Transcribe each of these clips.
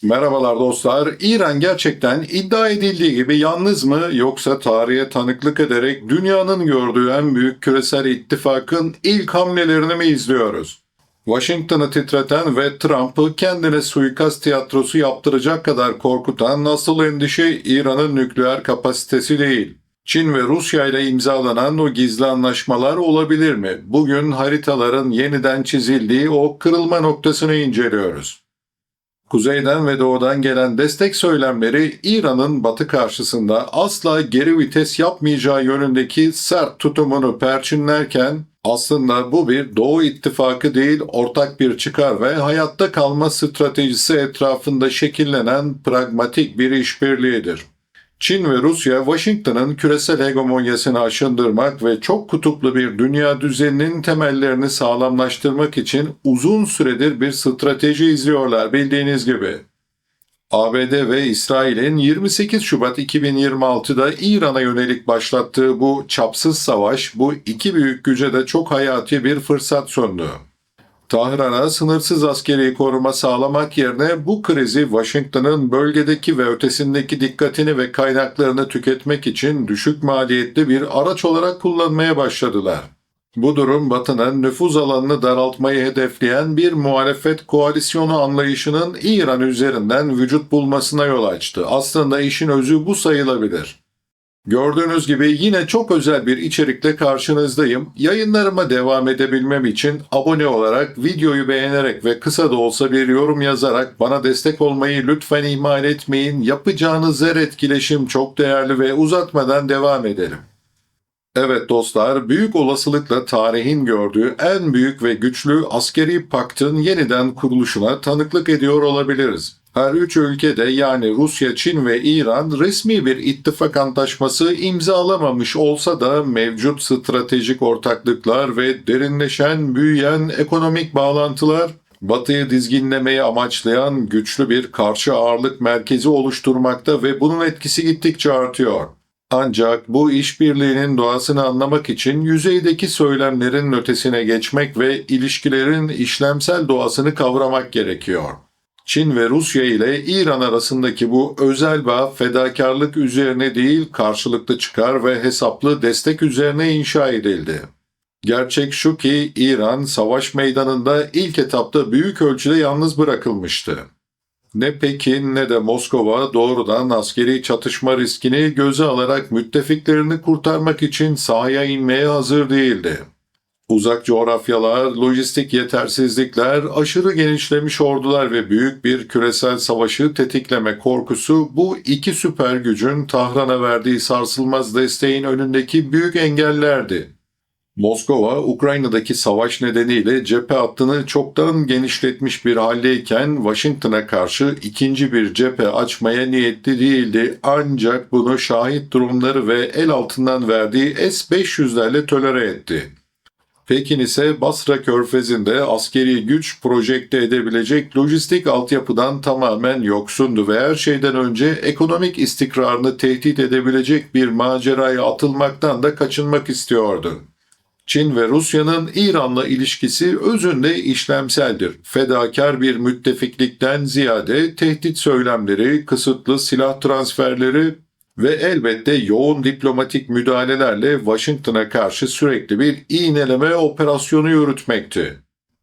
Merhabalar dostlar. İran gerçekten iddia edildiği gibi yalnız mı yoksa tarihe tanıklık ederek dünyanın gördüğü en büyük küresel ittifakın ilk hamlelerini mi izliyoruz? Washington'ı titreten ve Trump'ı kendine suikast tiyatrosu yaptıracak kadar korkutan asıl endişe İran'ın nükleer kapasitesi değil. Çin ve Rusya ile imzalanan o gizli anlaşmalar olabilir mi? Bugün haritaların yeniden çizildiği o kırılma noktasını inceliyoruz. Kuzeyden ve doğudan gelen destek söylemleri İran'ın Batı karşısında asla geri vites yapmayacağı yönündeki sert tutumunu perçinlerken aslında bu bir Doğu ittifakı değil, ortak bir çıkar ve hayatta kalma stratejisi etrafında şekillenen pragmatik bir işbirliğidir. Çin ve Rusya, Washington'ın küresel hegemonyasını aşındırmak ve çok kutuplu bir dünya düzeninin temellerini sağlamlaştırmak için uzun süredir bir strateji izliyorlar bildiğiniz gibi. ABD ve İsrail'in 28 Şubat 2026'da İran'a yönelik başlattığı bu çapsız savaş bu iki büyük güce de çok hayati bir fırsat sundu. Tahran'a sınırsız askeri koruma sağlamak yerine bu krizi Washington'ın bölgedeki ve ötesindeki dikkatini ve kaynaklarını tüketmek için düşük maliyetli bir araç olarak kullanmaya başladılar. Bu durum Batı'nın nüfuz alanını daraltmayı hedefleyen bir muhalefet koalisyonu anlayışının İran üzerinden vücut bulmasına yol açtı. Aslında işin özü bu sayılabilir. Gördüğünüz gibi yine çok özel bir içerikle karşınızdayım. Yayınlarıma devam edebilmem için abone olarak, videoyu beğenerek ve kısa da olsa bir yorum yazarak bana destek olmayı lütfen ihmal etmeyin. Yapacağınız her etkileşim çok değerli ve uzatmadan devam edelim. Evet dostlar, büyük olasılıkla tarihin gördüğü en büyük ve güçlü askeri paktın yeniden kuruluşuna tanıklık ediyor olabiliriz. Her üç ülkede yani Rusya, Çin ve İran resmi bir ittifak antlaşması imzalamamış olsa da mevcut stratejik ortaklıklar ve derinleşen, büyüyen ekonomik bağlantılar Batı'yı dizginlemeyi amaçlayan güçlü bir karşı ağırlık merkezi oluşturmakta ve bunun etkisi gittikçe artıyor. Ancak bu işbirliğinin doğasını anlamak için yüzeydeki söylemlerin ötesine geçmek ve ilişkilerin işlemsel doğasını kavramak gerekiyor. Çin ve Rusya ile İran arasındaki bu özel bağ fedakarlık üzerine değil karşılıklı çıkar ve hesaplı destek üzerine inşa edildi. Gerçek şu ki İran savaş meydanında ilk etapta büyük ölçüde yalnız bırakılmıştı. Ne Pekin ne de Moskova doğrudan askeri çatışma riskini göze alarak müttefiklerini kurtarmak için sahaya inmeye hazır değildi. Uzak coğrafyalar, lojistik yetersizlikler, aşırı genişlemiş ordular ve büyük bir küresel savaşı tetikleme korkusu bu iki süper gücün Tahran'a verdiği sarsılmaz desteğin önündeki büyük engellerdi. Moskova, Ukrayna'daki savaş nedeniyle cephe hattını çoktan genişletmiş bir haldeyken Washington'a karşı ikinci bir cephe açmaya niyetli değildi ancak bunu şahit durumları ve el altından verdiği S-500'lerle tolere etti. Pekin ise Basra Körfezi'nde askeri güç projekte edebilecek lojistik altyapıdan tamamen yoksundu ve her şeyden önce ekonomik istikrarını tehdit edebilecek bir maceraya atılmaktan da kaçınmak istiyordu. Çin ve Rusya'nın İran'la ilişkisi özünde işlemseldir. Fedakar bir müttefiklikten ziyade tehdit söylemleri, kısıtlı silah transferleri ve elbette yoğun diplomatik müdahalelerle Washington'a karşı sürekli bir iğneleme operasyonu yürütmekti.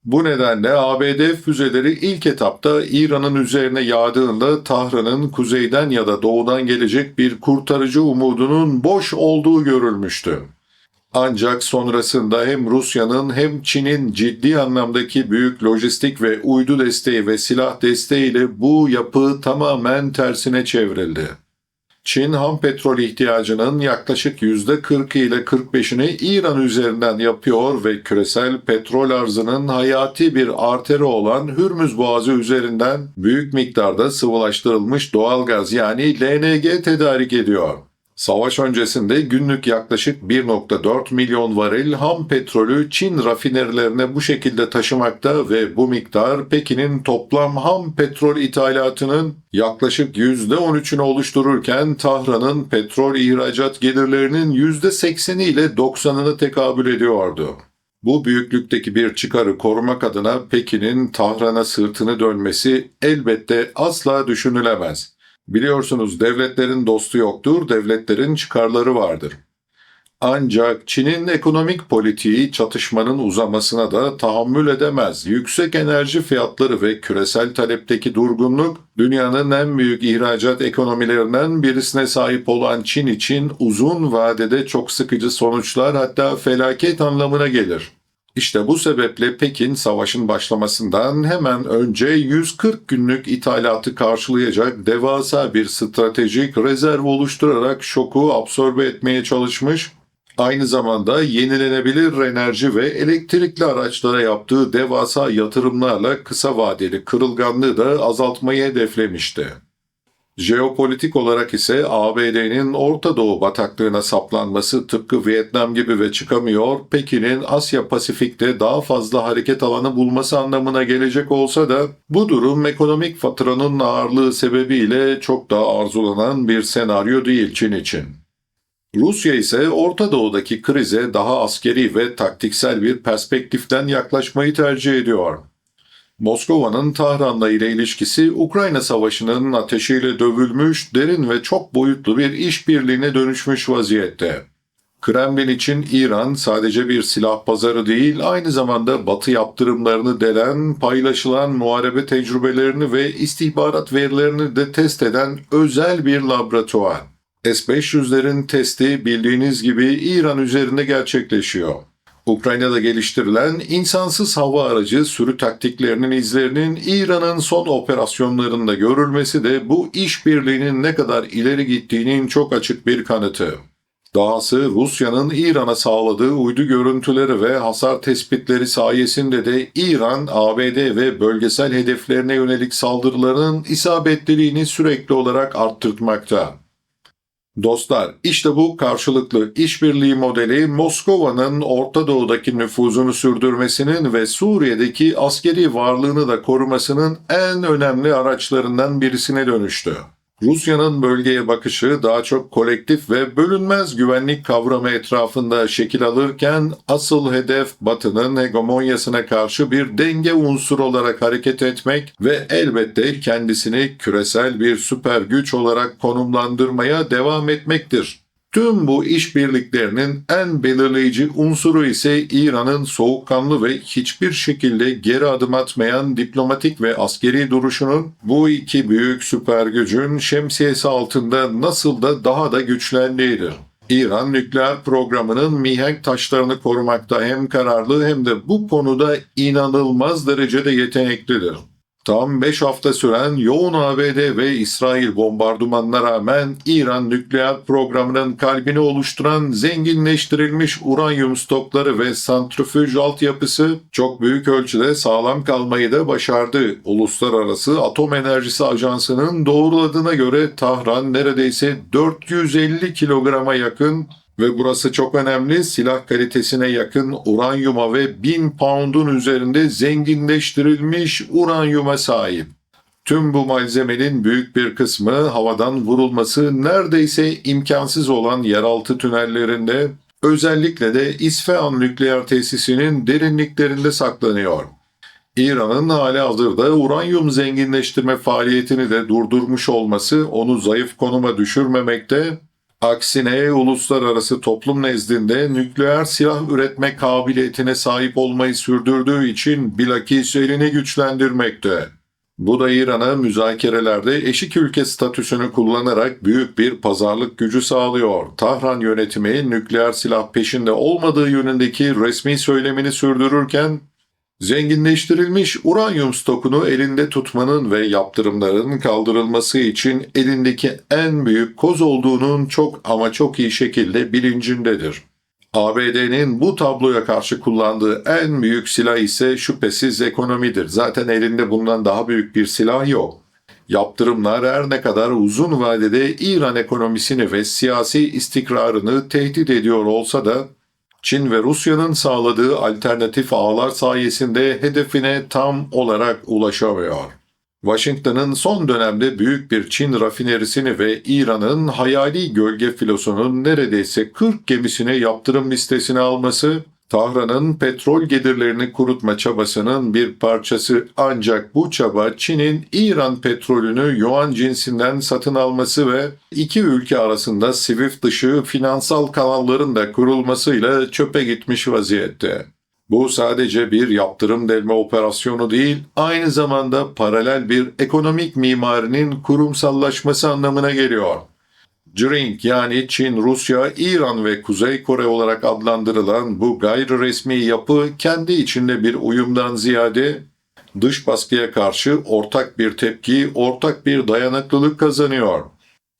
Bu nedenle ABD füzeleri ilk etapta İran'ın üzerine yağdığında Tahran'ın kuzeyden ya da doğudan gelecek bir kurtarıcı umudunun boş olduğu görülmüştü. Ancak sonrasında hem Rusya'nın hem Çin'in ciddi anlamdaki büyük lojistik ve uydu desteği ve silah desteğiyle bu yapı tamamen tersine çevrildi. Çin ham petrol ihtiyacının yaklaşık %40 ile 45'ini İran üzerinden yapıyor ve küresel petrol arzının hayati bir arteri olan Hürmüz Boğazı üzerinden büyük miktarda sıvılaştırılmış doğalgaz yani LNG tedarik ediyor. Savaş öncesinde günlük yaklaşık 1,4 milyon varil ham petrolü Çin rafinerilerine bu şekilde taşımakta ve bu miktar Pekin'in toplam ham petrol ithalatının yaklaşık %13'ünü oluştururken Tahran'ın petrol ihracat gelirlerinin %80'i ile 90'ına tekabül ediyordu. Bu büyüklükteki bir çıkarı korumak adına Pekin'in Tahran'a sırtını dönmesi elbette asla düşünülemez. Biliyorsunuz devletlerin dostu yoktur, devletlerin çıkarları vardır. Ancak Çin'in ekonomik politiği çatışmanın uzamasına da tahammül edemez. Yüksek enerji fiyatları ve küresel talepteki durgunluk, dünyanın en büyük ihracat ekonomilerinden birisine sahip olan Çin için uzun vadede çok sıkıcı sonuçlar, hatta felaket anlamına gelir. İşte bu sebeple Pekin savaşın başlamasından hemen önce 140 günlük ithalatı karşılayacak devasa bir stratejik rezerv oluşturarak şoku absorbe etmeye çalışmış, aynı zamanda yenilenebilir enerji ve elektrikli araçlara yaptığı devasa yatırımlarla kısa vadeli kırılganlığı da azaltmayı hedeflemişti. Jeopolitik olarak ise ABD'nin Orta Doğu bataklığına saplanması tıpkı Vietnam gibi ve çıkamıyor, Pekin'in Asya Pasifik'te daha fazla hareket alanı bulması anlamına gelecek olsa da bu durum ekonomik faturanın ağırlığı sebebiyle çok daha arzulanan bir senaryo değil Çin için. Rusya ise Orta Doğu'daki krize daha askeri ve taktiksel bir perspektiften yaklaşmayı tercih ediyor. Moskova'nın Tahran'la ile ilişkisi Ukrayna Savaşı'nın ateşiyle dövülmüş, derin ve çok boyutlu bir işbirliğine dönüşmüş vaziyette. Kremlin için İran sadece bir silah pazarı değil, aynı zamanda Batı yaptırımlarını delen, paylaşılan muharebe tecrübelerini ve istihbarat verilerini de test eden özel bir laboratuvar. S-500'lerin testi bildiğiniz gibi İran üzerinde gerçekleşiyor. Ukrayna'da geliştirilen insansız hava aracı sürü taktiklerinin izlerinin İran'ın son operasyonlarında görülmesi de bu işbirliğinin ne kadar ileri gittiğinin çok açık bir kanıtı. Dahası Rusya'nın İran'a sağladığı uydu görüntüleri ve hasar tespitleri sayesinde de İran, ABD ve bölgesel hedeflerine yönelik saldırıların isabetliliğini sürekli olarak arttırmakta. Dostlar, işte bu karşılıklı işbirliği modeli Moskova'nın Orta Doğu'daki nüfuzunu sürdürmesinin ve Suriye'deki askeri varlığını da korumasının en önemli araçlarından birisine dönüştü. Rusya'nın bölgeye bakışı daha çok kolektif ve bölünmez güvenlik kavramı etrafında şekil alırken asıl hedef Batı'nın hegemonyasına karşı bir denge unsuru olarak hareket etmek ve elbette kendisini küresel bir süper güç olarak konumlandırmaya devam etmektir. Tüm bu işbirliklerinin en belirleyici unsuru ise İran'ın soğukkanlı ve hiçbir şekilde geri adım atmayan diplomatik ve askeri duruşunun bu iki büyük süper gücün şemsiyesi altında nasıl da daha da güçlendiğidir. İran nükleer programının mihenk taşlarını korumakta hem kararlı hem de bu konuda inanılmaz derecede yeteneklidir. Tam 5 hafta süren yoğun ABD ve İsrail bombardımanına rağmen İran nükleer programının kalbini oluşturan zenginleştirilmiş uranyum stokları ve santrifüj altyapısı çok büyük ölçüde sağlam kalmayı da başardı. Uluslararası Atom Enerjisi Ajansı'nın doğruladığına göre Tahran neredeyse 450 kilograma yakın ve burası çok önemli, silah kalitesine yakın uranyuma ve 1000 pound'un üzerinde zenginleştirilmiş uranyuma sahip. Tüm bu malzemenin büyük bir kısmı havadan vurulması neredeyse imkansız olan yeraltı tünellerinde, özellikle de İsfahan nükleer tesisinin derinliklerinde saklanıyor. İran'ın halihazırda uranyum zenginleştirme faaliyetini de durdurmuş olması onu zayıf konuma düşürmemekte, aksine uluslararası toplum nezdinde nükleer silah üretme kabiliyetine sahip olmayı sürdürdüğü için bilakis elini güçlendirmekte. Bu da İran'a müzakerelerde eşik ülke statüsünü kullanarak büyük bir pazarlık gücü sağlıyor. Tahran yönetimi nükleer silah peşinde olmadığı yönündeki resmi söylemini sürdürürken, zenginleştirilmiş uranyum stokunu elinde tutmanın ve yaptırımların kaldırılması için elindeki en büyük koz olduğunun çok ama çok iyi şekilde bilincindedir. ABD'nin bu tabloya karşı kullandığı en büyük silah ise şüphesiz ekonomidir. Zaten elinde bundan daha büyük bir silah yok. Yaptırımlar her ne kadar uzun vadede İran ekonomisini ve siyasi istikrarını tehdit ediyor olsa da, Çin ve Rusya'nın sağladığı alternatif ağlar sayesinde hedefine tam olarak ulaşamıyor. Washington'ın son dönemde büyük bir Çin rafinerisini ve İran'ın hayali gölge filosunun neredeyse 40 gemisine yaptırım listesine alması, Tahran'ın petrol gelirlerini kurutma çabasının bir parçası, ancak bu çaba Çin'in İran petrolünü yuan cinsinden satın alması ve iki ülke arasında SWIFT dışı finansal kanalların da kurulmasıyla çöpe gitmiş vaziyette. Bu sadece bir yaptırım delme operasyonu değil, aynı zamanda paralel bir ekonomik mimarinin kurumsallaşması anlamına geliyor. CRINC, yani Çin, Rusya, İran ve Kuzey Kore olarak adlandırılan bu gayri resmi yapı kendi içinde bir uyumdan ziyade dış baskıya karşı ortak bir tepki, ortak bir dayanıklılık kazanıyor.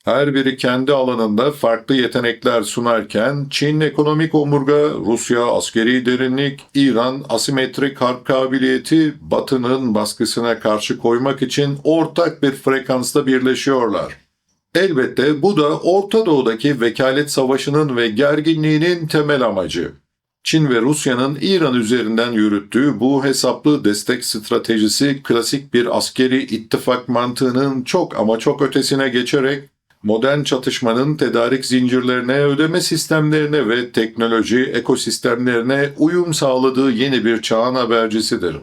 Her biri kendi alanında farklı yetenekler sunarken Çin ekonomik omurga, Rusya askeri derinlik, İran asimetrik harp kabiliyeti, Batı'nın baskısına karşı koymak için ortak bir frekansta birleşiyorlar. Elbette bu da Orta Doğu'daki vekalet savaşının ve gerginliğinin temel amacı. Çin ve Rusya'nın İran üzerinden yürüttüğü bu hesaplı destek stratejisi klasik bir askeri ittifak mantığının çok ama çok ötesine geçerek modern çatışmanın tedarik zincirlerine, ödeme sistemlerine ve teknoloji ekosistemlerine uyum sağladığı yeni bir çağın habercisidir.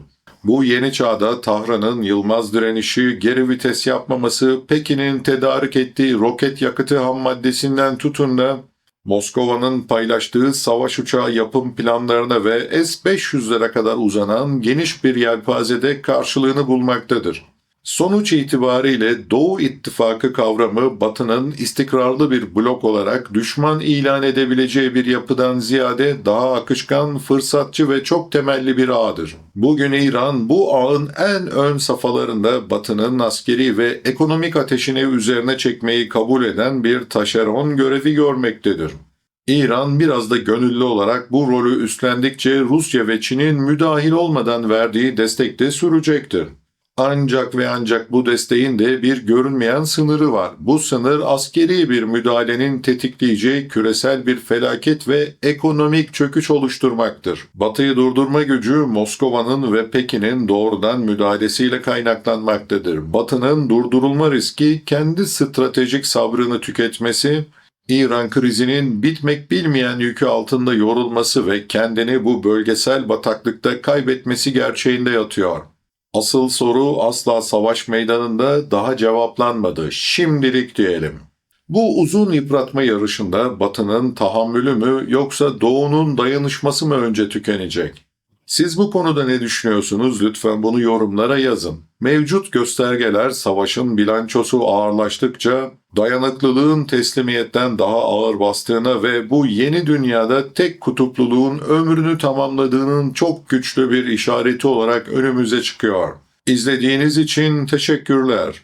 Bu yeni çağda Tahran'ın yılmaz direnişi, geri vites yapmaması, Pekin'in tedarik ettiği roket yakıtı ham maddesinden tutun da Moskova'nın paylaştığı savaş uçağı yapım planlarına ve S-500'lere kadar uzanan geniş bir yelpazede karşılığını bulmaktadır. Sonuç itibariyle Doğu İttifakı kavramı Batı'nın istikrarlı bir blok olarak düşman ilan edebileceği bir yapıdan ziyade daha akışkan, fırsatçı ve çok temelli bir ağdır. Bugün İran bu ağın en ön safhalarında Batı'nın askeri ve ekonomik ateşini üzerine çekmeyi kabul eden bir taşeron görevi görmektedir. İran biraz da gönüllü olarak bu rolü üstlendikçe Rusya ve Çin'in müdahil olmadan verdiği destek de sürecektir. Ancak ve ancak bu desteğin de bir görünmeyen sınırı var. Bu sınır askeri bir müdahalenin tetikleyeceği küresel bir felaket ve ekonomik çöküş oluşturmaktır. Batı'yı durdurma gücü Moskova'nın ve Pekin'in doğrudan müdahalesiyle kaynaklanmaktadır. Batı'nın durdurulma riski kendi stratejik sabrını tüketmesi, İran krizinin bitmek bilmeyen yükü altında yorulması ve kendini bu bölgesel bataklıkta kaybetmesi gerçeğinde yatıyor. Asıl soru asla savaş meydanında daha cevaplanmadı. Şimdilik diyelim. Bu uzun yıpratma yarışında Batı'nın tahammülü mü yoksa Doğu'nun dayanışması mı önce tükenecek? Siz bu konuda ne düşünüyorsunuz? Lütfen bunu yorumlara yazın. Mevcut göstergeler savaşın bilançosu ağırlaştıkça dayanıklılığın teslimiyetten daha ağır bastığına ve bu yeni dünyada tek kutupluluğun ömrünü tamamladığının çok güçlü bir işareti olarak önümüze çıkıyor. İzlediğiniz için teşekkürler.